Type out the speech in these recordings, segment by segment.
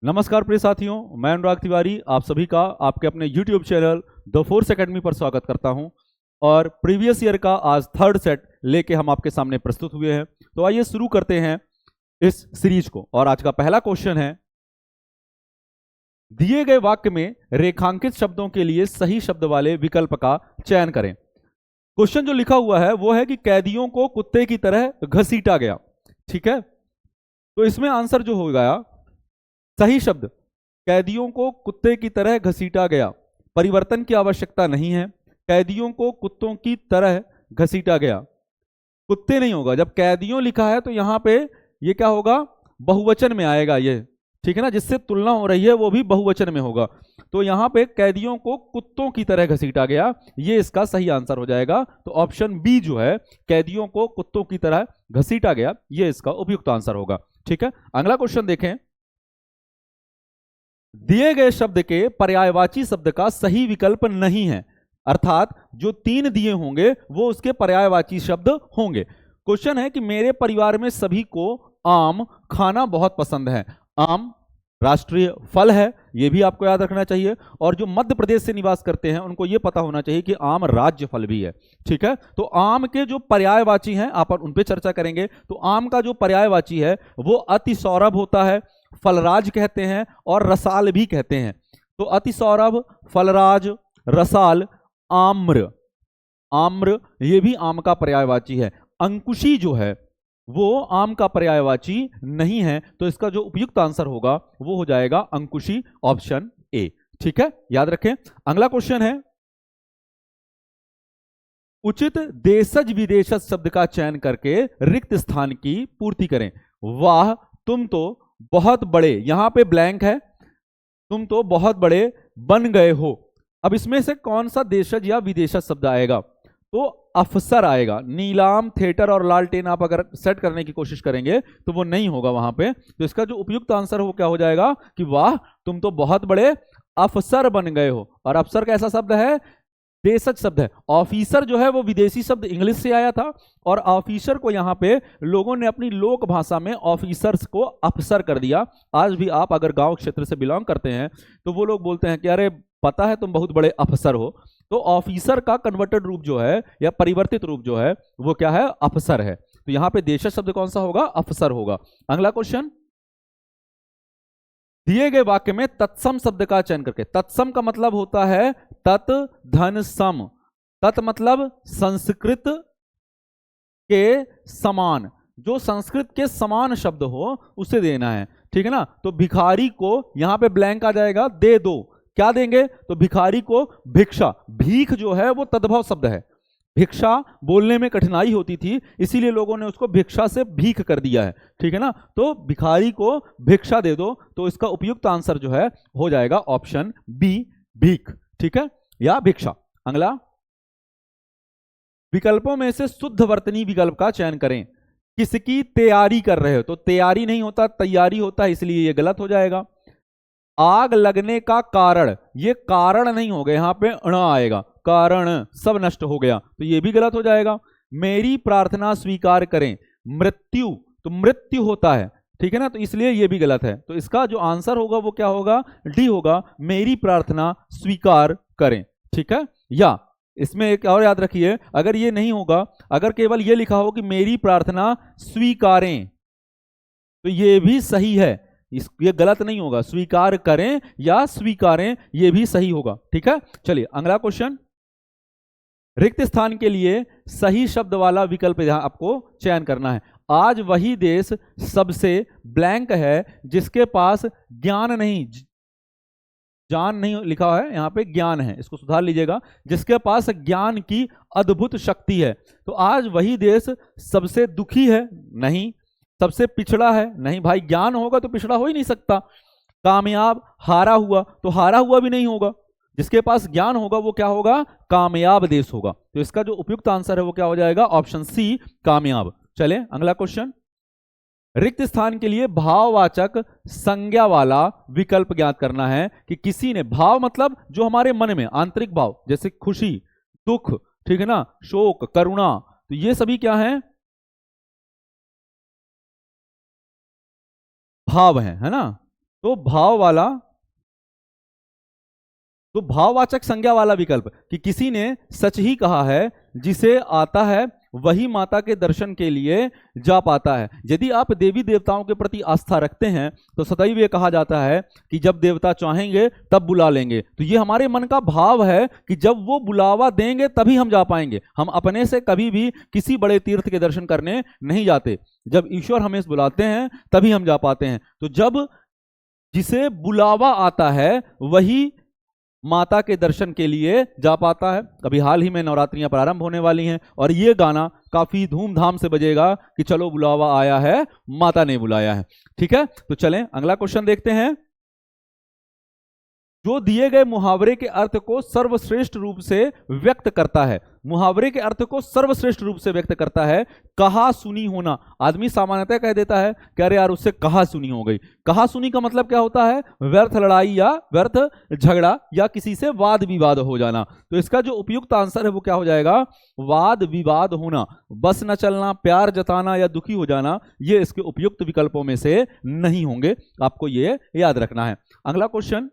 नमस्कार प्रिय साथियों, मैं अनुराग तिवारी आप सभी का आपके अपने YouTube channel the force academy पर स्वागत करता हूं। और प्रीवियस ईयर का आज थर्ड सेट लेके हम आपके सामने प्रस्तुत हुए हैं। तो आइए शुरू करते हैं इस सीरीज को। और आज का पहला क्वेश्चन है, दिए गए वाक्य में रेखांकित शब्दों के लिए सही शब्द वाले विकल्प का चयन करें। क्वेश्चन जो लिखा हुआ है वो है कि कैदियों को कुत्ते की तरह घसीटा गया। ठीक है, तो इसमें आंसर जो होगा सही शब्द, कैदियों को कुत्ते की तरह घसीटा गया। परिवर्तन की आवश्यकता नहीं है, कैदियों को कुत्तों की तरह घसीटा गया। कुत्ते नहीं होगा, जब कैदियों लिखा है तो यहां पे ये क्या होगा, बहुवचन में आएगा ये। ठीक है ना, जिससे तुलना हो रही है वो भी बहुवचन में होगा। तो यहां पे कैदियों को कुत्तों की तरह घसीटा गया, ये इसका सही आंसर हो जाएगा। तो ऑप्शन बी जो है, कैदियों को कुत्तों की तरह घसीटा गया, ये इसका उपयुक्त आंसर होगा। ठीक है, अगला क्वेश्चन देखें। दिए गए शब्द के पर्यायवाची शब्द का सही विकल्प नहीं है, अर्थात जो तीन दिए होंगे वो उसके पर्यायवाची शब्द होंगे। क्वेश्चन है कि मेरे परिवार में सभी को आम खाना बहुत पसंद है। आम राष्ट्रीय फल है, यह भी आपको याद रखना चाहिए। और जो मध्य प्रदेश से निवास करते हैं उनको यह पता होना चाहिए कि आम राज्य फल भी है। ठीक है, तो आम के जो पर्यायवाची हैं आप उन पे चर्चा करेंगे। तो आम का जो पर्यायवाची है वो अति सौरभ होता है, फलराज कहते हैं और रसाल भी कहते हैं। तो अति सौरभ, फलराज, रसाल, आम्र, आम्र ये भी आम का पर्यायवाची है। अंकुशी जो है वो आम का पर्यायवाची नहीं है, तो इसका जो उपयुक्त आंसर होगा वो हो जाएगा अंकुशी, ऑप्शन ए। ठीक है, याद रखें। अगला क्वेश्चन है, उचित देशज विदेशज शब्द का चयन करके रिक्त स्थान की पूर्ति करें। वाह तुम तो बहुत बड़े, यहां पे ब्लैंक है, तुम तो बहुत बड़े बन गए हो। अब इसमें से कौन सा देशज या विदेशज शब्द आएगा? तो अफसर आएगा। नीलाम, थिएटर और लालटेन आप अगर सेट करने की कोशिश करेंगे तो वो नहीं होगा वहां पे। तो इसका जो उपयुक्त आंसर हो क्या हो जाएगा कि वाह तुम तो बहुत बड़े अफसर बन गए हो। और अफसर कैसा शब्द है? देशज शब्द है। ऑफिसर जो है वो विदेशी शब्द इंग्लिश से आया था, और ऑफिसर को यहाँ पे लोगों ने अपनी लोक भाषा में ऑफिसर्स को अफसर कर दिया। आज भी आप अगर गांव क्षेत्र से बिलोंग करते हैं तो वो लोग बोलते हैं कि अरे पता है तुम बहुत बड़े अफसर हो। तो ऑफिसर का कन्वर्टेड रूप जो है या परिवर्तित रूप जो है वो क्या है? अफसर है। तो यहाँ पे देशज शब्द कौन सा होगा? अफसर होगा। अगला क्वेश्चन, दिए गए वाक्य में तत्सम शब्द का चयन करके। तत्सम का मतलब होता है तत् धन सम। तत् मतलब संस्कृत के समान, जो संस्कृत के समान शब्द हो उसे देना है। ठीक है ना, तो भिखारी को यहां पे ब्लैंक आ जाएगा, दे दो। क्या देंगे? तो भिखारी को भिक्षा। भीख जो है वो तद्भव शब्द है। भिक्षा बोलने में कठिनाई होती थी, इसीलिए लोगों ने उसको भिक्षा से भीख कर दिया है। ठीक है ना, तो भिखारी को भिक्षा दे दो। तो इसका उपयुक्त आंसर जो है हो जाएगा ऑप्शन बी, भीख। ठीक है, या भिक्षा। अगला, विकल्पों में से शुद्ध वर्तनी विकल्प का चयन करें। किसकी तैयारी कर रहे हो? तो तैयारी नहीं होता, तैयारी होता है, इसलिए यह गलत हो जाएगा। आग लगने का कारण, ये कारण नहीं होगा, यहां पे ण आएगा, कारण, सब नष्ट हो गया, तो ये भी गलत हो जाएगा। मेरी प्रार्थना स्वीकार करें, मृत्यु, तो मृत्यु होता है। ठीक है ना, तो इसलिए ये भी गलत है। तो इसका जो आंसर होगा वो क्या होगा? डी होगा, मेरी प्रार्थना स्वीकार करें। ठीक है, या इसमें एक और याद रखिए, अगर ये नहीं होगा, अगर केवल ये लिखा हो कि मेरी प्रार्थना स्वीकारें, तो ये भी सही है, ये गलत नहीं होगा। स्वीकार करें या स्वीकारें ये भी सही होगा। ठीक है, चलिए अगला क्वेश्चन, रिक्त स्थान के लिए सही शब्द वाला विकल्प यहां आपको चयन करना है। आज वही देश सबसे ब्लैंक है जिसके पास ज्ञान नहीं, जान नहीं लिखा है, यहां पे ज्ञान है, इसको सुधार लीजिएगा। जिसके पास ज्ञान की अद्भुत शक्ति है। तो आज वही देश सबसे दुखी है, नहीं। सबसे पिछड़ा है, नहीं भाई, ज्ञान होगा तो पिछड़ा हो ही नहीं सकता। कामयाब, हारा हुआ, तो हारा हुआ भी नहीं होगा। जिसके पास ज्ञान होगा वो क्या होगा? कामयाब देश होगा। तो इसका जो उपयुक्त आंसर है वो क्या हो जाएगा? ऑप्शन सी, कामयाब। चले अगला क्वेश्चन, रिक्त स्थान के लिए भाववाचक संज्ञा वाला विकल्प ज्ञात करना है। कि किसी ने, भाव मतलब जो हमारे मन में आंतरिक भाव, जैसे खुशी, दुख, ठीक है ना, शोक, करुणा, तो ये सभी क्या है? भाव है ना। तो भाववाचक संज्ञा वाला विकल्प कि किसी ने सच ही कहा है, जिसे आता है वही माता के दर्शन के लिए जा पाता है। यदि आप देवी देवताओं के प्रति आस्था रखते हैं तो सदैव ये कहा जाता है कि जब देवता चाहेंगे तब बुला लेंगे। तो ये हमारे मन का भाव है कि जब वो बुलावा देंगे तभी हम जा पाएंगे। हम अपने से कभी भी किसी बड़े तीर्थ के दर्शन करने नहीं जाते, जब ईश्वर हमें बुलाते हैं तभी हम जा पाते हैं। तो जब जिसे बुलावा आता है वही माता के दर्शन के लिए जा पाता है। अभी हाल ही में नवरात्रियां प्रारंभ होने वाली हैं और ये गाना काफी धूमधाम से बजेगा कि चलो बुलावा आया है, माता ने बुलाया है। ठीक है, तो चलें अगला क्वेश्चन देखते हैं। जो दिए गए मुहावरे के अर्थ को सर्वश्रेष्ठ रूप से व्यक्त करता है। मुहावरे के अर्थ को सर्वश्रेष्ठ रूप से व्यक्त करता है। कहा सुनी होना। आदमी सामान्यतः कह देता है कि अरे यार उससे कहा सुनी हो गई। कहा सुनी का मतलब क्या होता है? व्यर्थ लड़ाई या व्यर्थ झगड़ा या किसी से वाद विवाद हो जाना। तो इसका जो उपयुक्त आंसर है वो क्या हो जाएगा? वाद विवाद होना। बस न चलना, प्यार जताना या दुखी हो जाना, ये इसके उपयुक्त विकल्पों में से नहीं होंगे। आपको ये याद रखना है। अगला क्वेश्चन,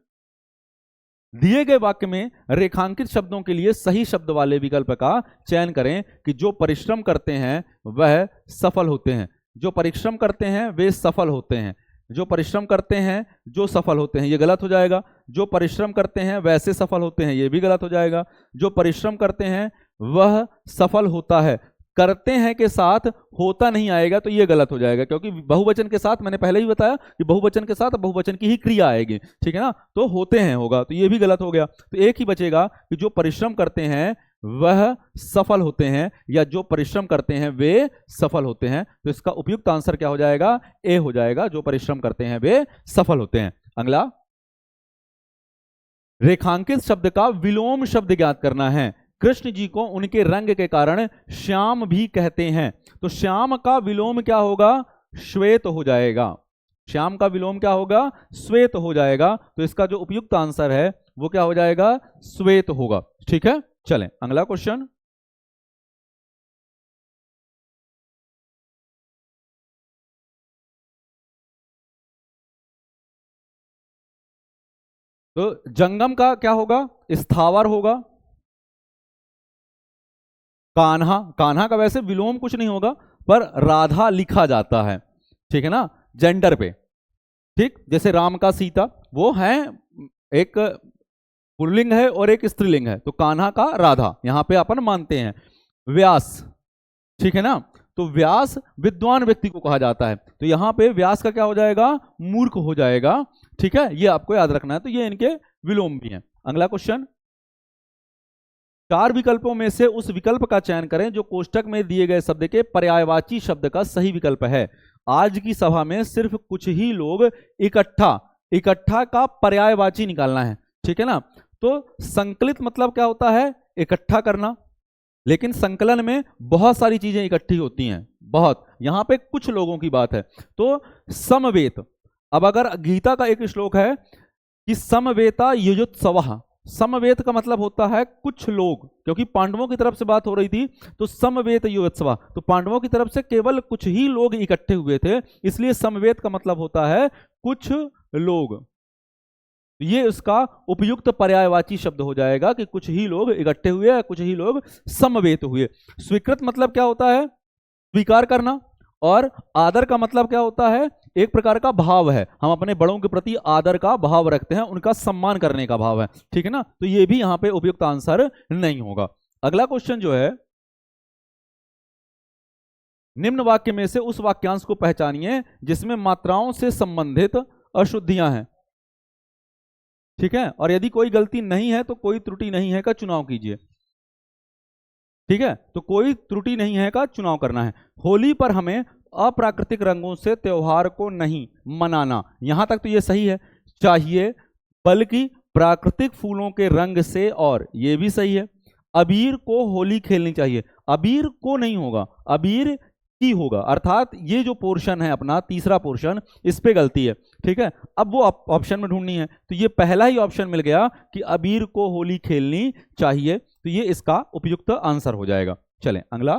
दिए गए वाक्य में रेखांकित शब्दों के लिए सही शब्द वाले विकल्प का चयन करें कि जो परिश्रम करते हैं वह सफल होते हैं। जो परिश्रम करते हैं वे सफल होते हैं। जो परिश्रम करते हैं जो सफल होते हैं, ये गलत हो जाएगा। जो परिश्रम करते हैं वैसे सफल होते हैं, ये भी गलत हो जाएगा। जो परिश्रम करते हैं वह सफल होता है, करते हैं के साथ होता नहीं आएगा तो ये गलत हो जाएगा, क्योंकि बहुवचन के साथ मैंने पहले ही बताया कि बहुवचन के साथ बहुवचन की ही क्रिया आएगी। ठीक है ना, तो होते हैं होगा, तो ये भी गलत हो गया। तो एक ही बचेगा कि जो परिश्रम करते हैं वह सफल होते हैं, या जो परिश्रम करते हैं वे सफल होते हैं। तो इसका उपयुक्त आंसर क्या हो जाएगा? ए हो जाएगा, जो परिश्रम करते हैं वे सफल होते हैं। अगला, रेखांकित शब्द का विलोम शब्द ज्ञात करना है। कृष्ण जी को उनके रंग के कारण श्याम भी कहते हैं, तो श्याम का विलोम क्या होगा? श्वेत हो जाएगा। श्याम का विलोम क्या होगा? श्वेत हो जाएगा। तो इसका जो उपयुक्त आंसर है वो क्या हो जाएगा? श्वेत होगा। ठीक है, चलें अगला क्वेश्चन। तो जंगम का क्या होगा? स्थावर होगा। कान्हा, कान्हा का वैसे विलोम कुछ नहीं होगा, पर राधा लिखा जाता है। ठीक है ना, जेंडर पे। ठीक, जैसे राम का सीता, वो है एक पुल्लिंग है और एक स्त्रीलिंग है, तो कान्हा का राधा यहां पे अपन मानते हैं। व्यास, ठीक है ना, तो व्यास विद्वान व्यक्ति को कहा जाता है, तो यहां पे व्यास का क्या हो जाएगा? मूर्ख हो जाएगा। ठीक है, ये आपको याद रखना है। तो ये इनके विलोम भी हैं। अगला क्वेश्चन, चार विकल्पों में से उस विकल्प का चयन करें जो कोष्टक में दिए गए शब्द के पर्यायवाची शब्द का सही विकल्प है। आज की सभा में सिर्फ कुछ ही लोग इकट्ठा का पर्यायवाची निकालना है। ठीक है ना, तो संकलित मतलब क्या होता है? इकट्ठा करना, लेकिन संकलन में बहुत सारी चीजें इकट्ठी होती हैं, बहुत। यहां पे कुछ लोगों की बात है। तो समवेत, अब अगर गीता का एक श्लोक है कि समवेता युयुत्सवः, समवेत का मतलब होता है कुछ लोग, क्योंकि पांडवों की तरफ से बात हो रही थी, तो समवेत युयुत्सवः, तो पांडवों की तरफ से केवल कुछ ही लोग इकट्ठे हुए थे, इसलिए समवेत का मतलब होता है कुछ लोग। ये उसका उपयुक्त पर्यायवाची शब्द हो जाएगा कि कुछ ही लोग इकट्ठे हुए, कुछ ही लोग समवेत हुए। स्वीकृत मतलब क्या होता है? स्वीकार करना। और आदर का मतलब क्या होता है? एक प्रकार का भाव है, हम अपने बड़ों के प्रति आदर का भाव रखते हैं, उनका सम्मान करने का भाव है। ठीक है ना, तो ये भी यहां पे उपयुक्त आंसर नहीं होगा। अगला क्वेश्चन जो है, निम्न वाक्य में से उस वाक्यांश को पहचानिए जिसमें मात्राओं से संबंधित अशुद्धियां हैं। ठीक है, और यदि कोई गलती नहीं है तो कोई त्रुटि नहीं है का चुनाव कीजिए। ठीक है, तो कोई त्रुटि नहीं है का चुनाव करना है। होली पर हमें अप्राकृतिक रंगों से त्योहार को नहीं मनाना, यहां तक तो ये सही है, चाहिए, बल्कि प्राकृतिक फूलों के रंग से, और ये भी सही है। अबीर को होली खेलनी चाहिए, अबीर को नहीं होगा, अबीर की होगा, अर्थात ये जो पोर्शन है अपना तीसरा पोर्शन, इस पे गलती है। ठीक है, अब वो ऑप्शन में ढूंढनी है, तो ये पहला ही ऑप्शन मिल गया कि अबीर को होली खेलनी चाहिए, तो ये इसका उपयुक्त आंसर हो जाएगा। चलें अगला,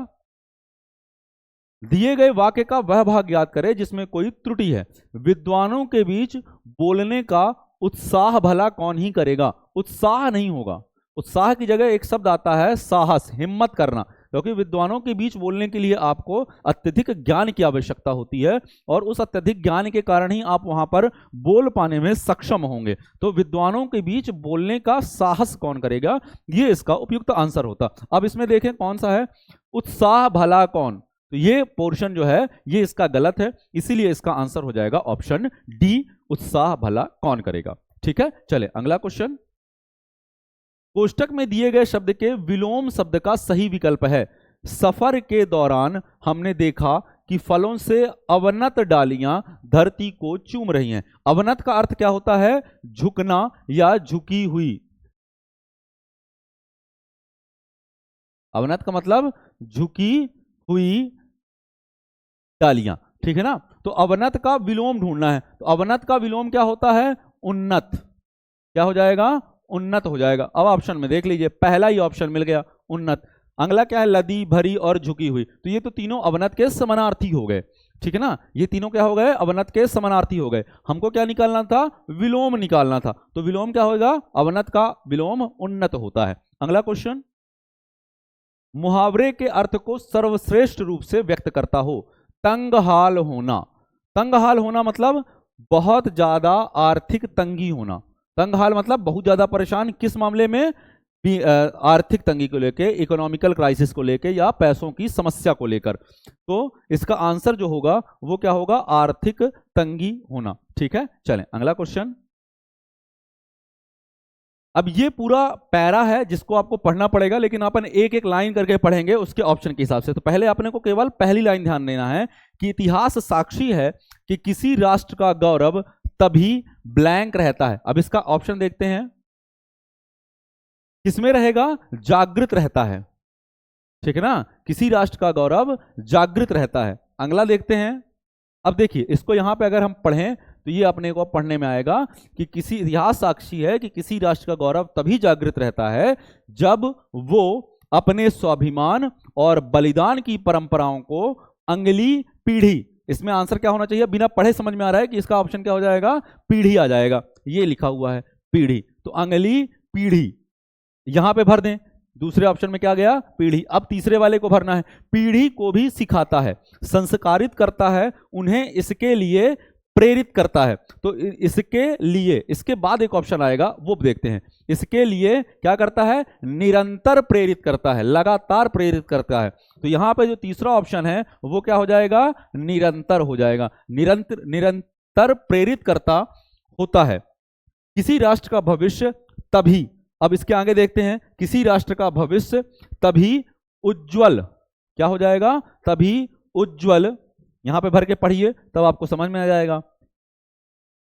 दिए गए वाक्य का वह भाग याद करें जिसमें कोई त्रुटि है। विद्वानों के बीच बोलने का उत्साह भला कौन ही करेगा। उत्साह नहीं होगा, उत्साह की जगह एक शब्द आता है साहस, हिम्मत करना, क्योंकि विद्वानों के बीच बोलने के लिए आपको अत्यधिक ज्ञान की आवश्यकता होती है और उस अत्यधिक ज्ञान के कारण ही आप वहां पर बोल पाने में सक्षम होंगे। तो विद्वानों के बीच बोलने का साहस कौन करेगा, ये इसका उपयुक्त आंसर होता। अब इसमें देखें कौन सा है, उत्साह भला कौन, तो ये पोर्शन जो है ये इसका गलत है, इसीलिए इसका आंसर हो जाएगा ऑप्शन डी, उत्साह भला कौन करेगा। ठीक है, चले अगला क्वेश्चन। कोष्टक में दिए गए शब्द के विलोम शब्द का सही विकल्प है। सफर के दौरान हमने देखा कि फलों से अवनत डालियां धरती को चूम रही हैं। अवनत का अर्थ क्या होता है, झुकना या झुकी हुई। अवनत का मतलब झुकी हुई डालियां, ठीक है ना। तो अवनत का विलोम ढूंढना है, तो अवनत का विलोम क्या होता है, उन्नत। क्या हो जाएगा, उन्नत हो जाएगा। अब ऑप्शन में देख लीजिए, पहला ही ऑप्शन मिल गया उन्नत। अगला क्या है, लदी, भरी और झुकी हुई। तो ये तो तीनों अवनत के समानार्थी हो गए, ठीक है ना। ये तीनों क्या हो गए, अवनत के समानार्थी हो गए। हमको क्या निकालना था, विलोम निकालना था। तो विलोम क्या होगा, अवनत का विलोम उन्नत होता है। अगला क्वेश्चन, मुहावरे के अर्थ को सर्वश्रेष्ठ रूप से व्यक्त करता हो। तंगहाल होना। तंगहाल होना मतलब बहुत ज्यादा आर्थिक तंगी होना। तंगहाल मतलब बहुत ज्यादा परेशान, किस मामले में, आर्थिक तंगी को लेकर, इकोनॉमिकल क्राइसिस को लेकर या पैसों की समस्या को लेकर। तो इसका आंसर जो होगा वो क्या होगा, आर्थिक तंगी होना। ठीक है, चलें अगला क्वेश्चन। अब ये पूरा पैरा है जिसको आपको पढ़ना पड़ेगा, लेकिन अपन एक एक लाइन करके पढ़ेंगे उसके ऑप्शन के हिसाब से। तो पहले अपने को केवल पहली लाइन ध्यान देना है कि इतिहास साक्षी है कि किसी राष्ट्र का गौरव तभी ब्लैंक रहता है। अब इसका ऑप्शन देखते हैं, किसमें रहेगा, जागृत रहता है, ठीक है ना। किसी राष्ट्र का गौरव जागृत रहता है। अगला देखते हैं। अब देखिए इसको यहां पे अगर हम पढ़ें तो ये अपने को पढ़ने में आएगा कि किसी, इतिहास साक्षी है कि किसी राष्ट्र का गौरव तभी जागृत रहता है जब वो अपने स्वाभिमान और बलिदान की परंपराओं को अगली पीढ़ी, इसमें आंसर क्या होना चाहिए, बिना पढ़े समझ में आ रहा है कि इसका ऑप्शन क्या हो जाएगा, पीढ़ी आ जाएगा। ये लिखा हुआ है पीढ़ी, तो अगली पीढ़ी यहां पे भर दें। दूसरे ऑप्शन में क्या गया, पीढ़ी। अब तीसरे वाले को भरना है, पीढ़ी को भी सिखाता है, संस्कारित करता है, उन्हें इसके लिए प्रेरित करता है। तो इसके लिए, इसके बाद एक ऑप्शन आएगा वो देखते हैं। इसके लिए क्या करता है, निरंतर प्रेरित करता है, लगातार प्रेरित करता है। तो यहां पे जो तीसरा ऑप्शन है वो क्या हो जाएगा, निरंतर हो जाएगा। निरंतर प्रेरित करता होता है। किसी राष्ट्र का भविष्य तभी, अब इसके आगे देखते हैं, किसी राष्ट्र का भविष्य तभी उज्जवल, क्या हो जाएगा, तभी उज्जवल। यहां पे भर के पढ़िए तब आपको समझ में आ जाएगा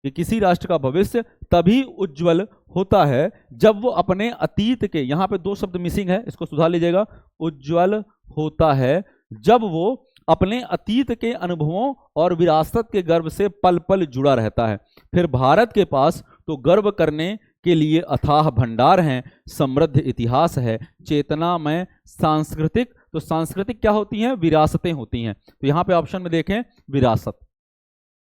कि किसी राष्ट्र का भविष्य तभी उज्जवल होता है जब वो अपने अतीत के, यहां पे दो शब्द मिसिंग है, इसको सुधार लीजिएगा, उज्जवल होता है जब वो अपने अतीत के अनुभवों और विरासत के गर्व से पल पल जुड़ा रहता है। फिर भारत के पास तो गर्व करने के लिए अथाह भंडार हैं, समृद्ध इतिहास है, चेतना में सांस्कृतिक, तो सांस्कृतिक क्या होती हैं, विरासतें होती हैं। तो यहां पे ऑप्शन में देखें विरासत,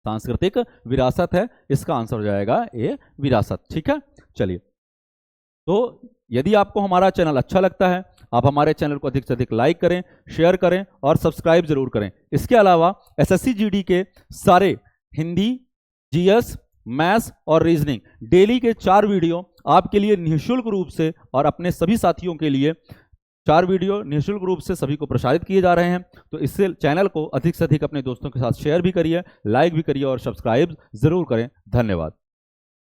सांस्कृतिक विरासत है, इसका आंसर हो जाएगा ए, विरासत। ठीक है, चलिए। तो यदि आपको हमारा चैनल अच्छा लगता है, आप हमारे चैनल को अधिक से अधिक लाइक करें, शेयर करें और सब्सक्राइब जरूर करें। इसके अलावा एसएससी जीडी के सारे हिंदी, जीएस, मैथ्स और रीजनिंग डेली के 4 वीडियो आपके लिए निःशुल्क रूप से और अपने सभी साथियों के लिए 4 वीडियो निःशुल्क रूप से सभी को प्रसारित किए जा रहे हैं। तो इससे चैनल को अधिक से अधिक अपने दोस्तों के साथ शेयर भी करिए, लाइक भी करिए और सब्सक्राइब जरूर करें। धन्यवाद।